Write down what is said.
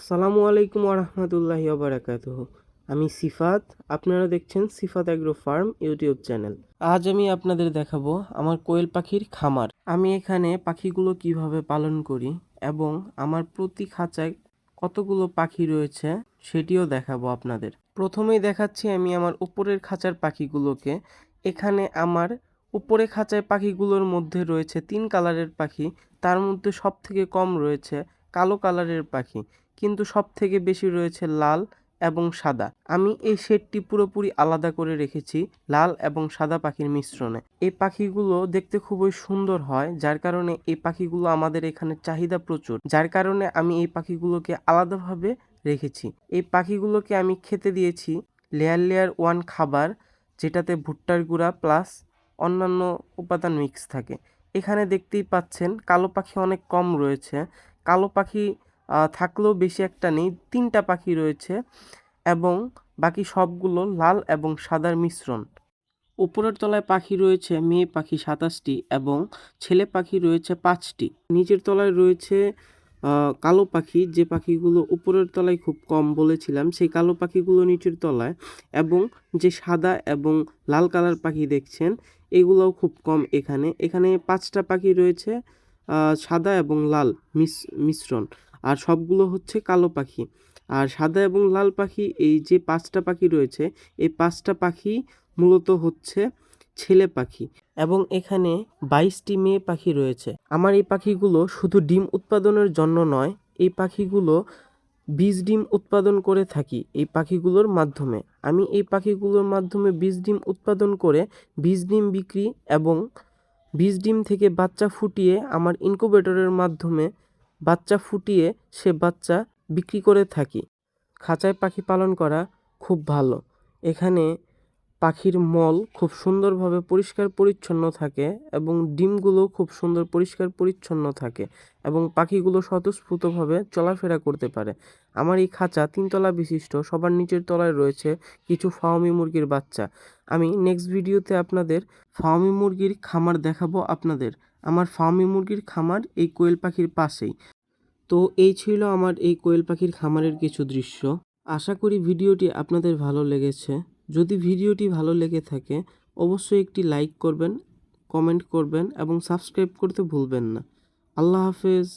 আসসালামু আলাইকুম ওরহমতুল্লাহি ওবারাকাতুহু। আমি সিফাত, আপনারা দেখছেন সিফাত অ্যাগ্রো ফার্ম ইউটিউব চ্যানেল। আজ আমি আপনাদের দেখাবো আমার কোয়েল পাখির খামার। আমি এখানে পাখিগুলো কিভাবে পালন করি এবং আমার প্রতি খাঁচায় কতগুলো পাখি রয়েছে সেটিও দেখাবো আপনাদের। প্রথমেই দেখাচ্ছি আমি আমার উপরের খাঁচার পাখিগুলোকে। এখানে আমার উপরে খাঁচায় পাখিগুলোর মধ্যে রয়েছে 3 কালারের পাখি, তার মধ্যে সবথেকে কম রয়েছে কালো কালারের পাখি, কিন্তু সবথেকে বেশি রয়েছে লাল এবং সাদা। আমি এই শেডটি পুরোপুরি আলাদা করে রেখেছি লাল এবং সাদা পাখির মিশ্রণে। এই পাখিগুলো দেখতে খুবই সুন্দর হয়, যার কারণে এই পাখিগুলো আমাদের এখানে চাহিদা প্রচুর, যার কারণে আমি এই পাখিগুলোকে আলাদাভাবে রেখেছি। এই পাখিগুলোকে আমি খেতে দিয়েছি লেয়ার 1 খাবার, যেটাতে ভুট্টার গুঁড়া প্লাস অন্যান্য উপাদান মিক্স থাকে। এখানে দেখতেই পাচ্ছেন কালো পাখি অনেক কম রয়েছে। কালো পাখি থাকলেও বেশি একটা নেই, 3টা পাখি রয়েছে এবং বাকি সবগুলো লাল এবং সাদার মিশ্রণ। উপরের তলায় পাখি রয়েছে মেয়ে পাখি 27টি এবং ছেলে পাখি রয়েছে 5টি। নিচের তলায় রয়েছে কালো পাখি, যে পাখিগুলো উপরের তলায় খুব কম বলেছিলাম, সেই কালো পাখিগুলো নিচের তলায়, এবং যে সাদা এবং লাল কালার পাখি দেখছেন এগুলোও খুব কম। এখানে 5টা পাখি রয়েছে সাদা এবং লাল মিশ্রণ, আর সবগুলো হচ্ছে কালো পাখি। আর সাদা এবং লাল পাখি, এই যে 5টা পাখি রয়েছে, এই 5টা পাখি মূলত হচ্ছে ছেলে পাখি এবং এখানে 22টি মেয়ে পাখি রয়েছে। আমার এই পাখিগুলো শুধু ডিম উৎপাদনের জন্য নয়, এই পাখিগুলো বীজ ডিম উৎপাদন করে থাকি এই পাখিগুলোর মাধ্যমে। আমি এই পাখিগুলোর মাধ্যমে বীজ ডিম উৎপাদন করে বীজ ডিম বিক্রি এবং বীজ ডিম থেকে বাচ্চা ফুটিয়ে আমার ইনকিউবেটরের মাধ্যমে বাচ্চা ফুটিয়ে সে বাচ্চা বিক্রি করে থাকি। খাঁচায় পাখি পালন করা খুব ভালো। এখানে পাখির মল খুব সুন্দরভাবে পরিষ্কার পরিচ্ছন্ন থাকে এবং ডিমগুলো খুব সুন্দর পরিষ্কার পরিচ্ছন্ন থাকে এবং পাখিগুলো স্বতঃস্ফূর্তভাবে চলাফেরা করতে পারে। আমার এই খাঁচা 3 তলা বিশিষ্ট, সবার নিচের তলায় রয়েছে কিছু ফার্মি মুরগির বাচ্চা। আমি নেক্সট ভিডিওতে আপনাদের ফার্মি মুরগির খামার দেখাবো আপনাদের। আমার ফার্মি মুরগির খামার এই কোয়েল পাখির পাশেই। তো এই ছিল আমার এই কোয়েল পাখির খামারের কিছু দৃশ্য। আশা করি ভিডিওটি আপনাদের ভালো লেগেছে। যদি ভিডিওটি ভালো লেগে থাকে অবশ্যই একটি লাইক করবেন, কমেন্ট করবেন এবং সাবস্ক্রাইব করতে ভুলবেন না। আল্লাহ হাফেজ।